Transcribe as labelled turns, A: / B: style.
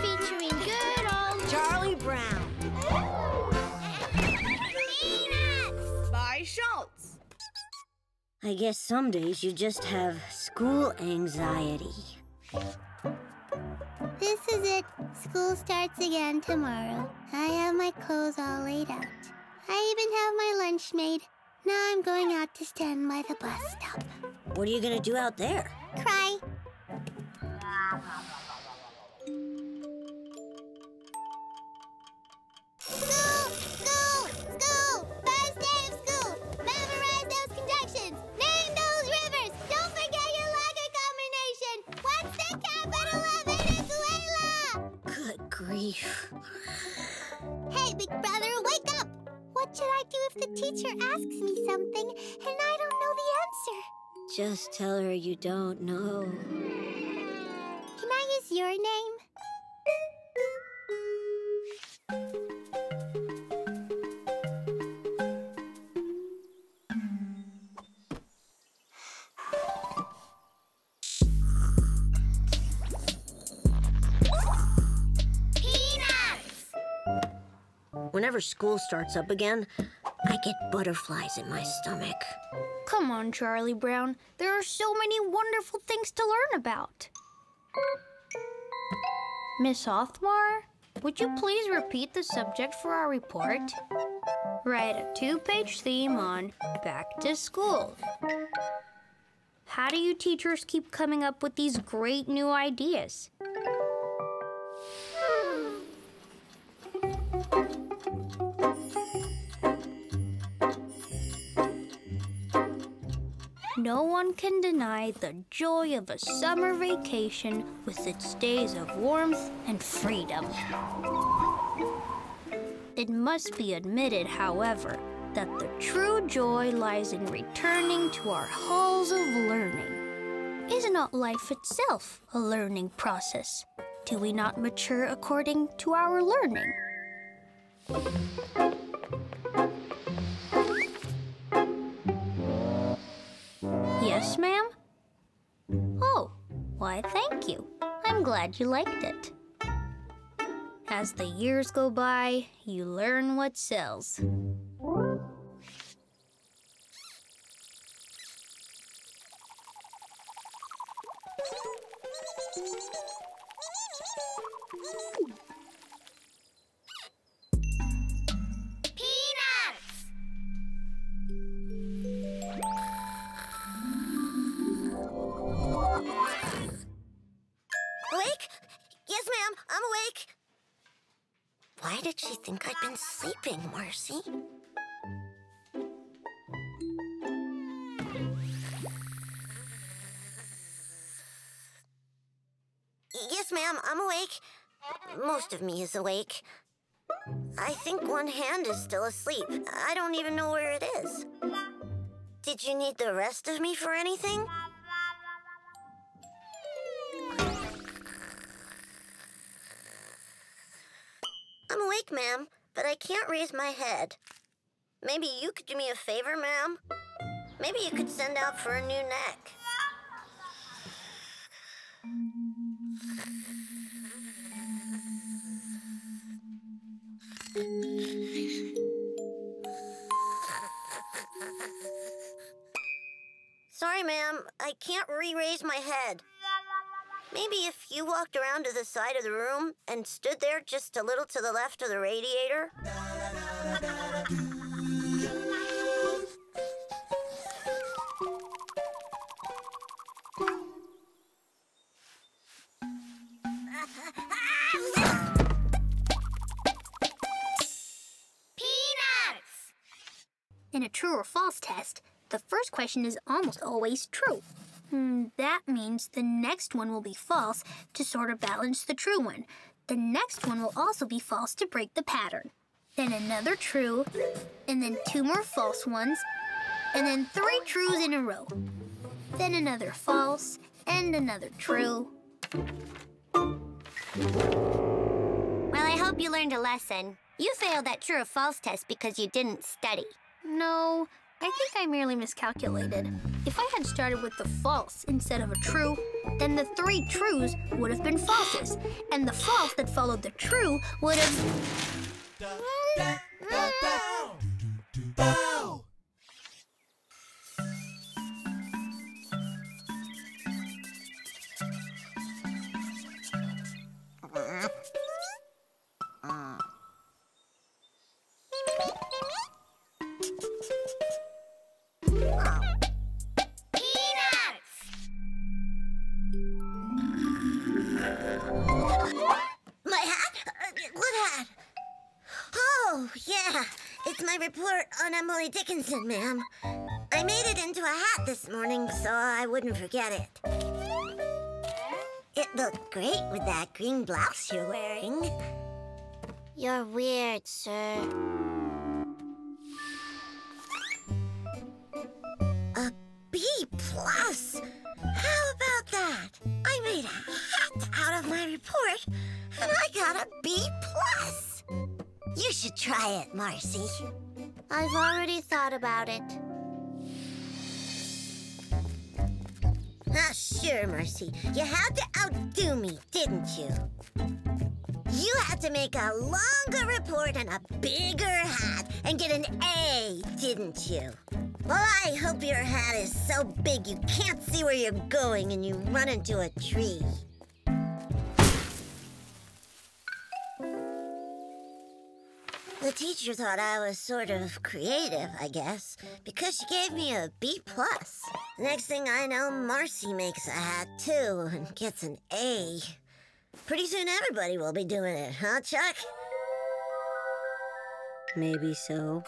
A: Featuring good old Charlie Brown. Peanuts! By Schultz.
B: I guess some days you just have school anxiety.
C: This is it. School starts again tomorrow. I have my clothes all laid out. I even have my lunch made. Now I'm going out to stand by the bus stop.
B: What are you gonna do out there?
C: Cry. School! School! School! First day of school! Memorize those conjunctions! Name those rivers! Don't forget your letter combination! What's the capital of Venezuela?
B: Good grief.
C: Hey, big brother, wake up! What should I do if the teacher asks me something and I don't know the answer?
B: Just tell her you don't know.
C: Can I use your name?
A: Peanuts!
B: Whenever school starts up again, I get butterflies in my stomach.
D: Come on, Charlie Brown. There are so many wonderful things to learn about. Miss Othmar, would you please repeat the subject for our report? Write a 2-page theme on back to school. How do you teachers keep coming up with these great new ideas? No one can deny the joy of a summer vacation with its days of warmth and freedom. It must be admitted, however, that the true joy lies in returning to our halls of learning. Is not life itself a learning process? Do we not mature according to our learning? Yes, ma'am? Oh, why, thank you. I'm glad you liked it. As the years go by, you learn what sells.
A: Peanuts!
B: Awake? Yes, ma'am, I'm awake. Why did she think I'd been sleeping, Marcy? Yes, ma'am, I'm awake. Most of me is awake. I think one hand is still asleep. I don't even know where it is. Did you need the rest of me for anything? I'm awake, ma'am, but I can't raise my head. Maybe you could do me a favor, ma'am? Maybe you could send out for a new neck. Sorry, ma'am, I can't re-raise my head. Maybe if you walked around to the side of the room and stood there just a little to the left of the radiator.
A: Peanuts!
D: In a true or false test, the first question is almost always true. That means the next one will be false to sort of balance the true one. The next one will also be false to break the pattern. Then another true, and then 2 more false ones, and then 3 trues in a row. Then another false, and another true.
C: Well, I hope you learned a lesson. You failed that true or false test because you didn't study.
D: No, I I think I merely miscalculated. If I had started with the false instead of a true, then the 3 trues would have been falses, and the false that followed the true would have...
B: My hat? What hat? Oh, yeah. It's my report on Emily Dickinson, ma'am. I made it into a hat this morning so I wouldn't forget it. It looked great with that green blouse you're wearing.
A: You're weird, sir.
B: A B+. How about that? I made a hat out of my report, and I got a B+. You should try it, Marcy.
A: I've already thought about it.
B: Ah, sure, Marcy. You had to outdo me, didn't you? You had to make a longer report and a bigger hat and get an A, didn't you? Well, I hope your hat is so big you can't see where you're going and you run into a tree. The teacher thought I was sort of creative, I guess, because she gave me a B+. Next thing I know, Marcy makes a hat, too, and gets an A. Pretty soon everybody will be doing it, huh, Chuck?
E: Maybe so.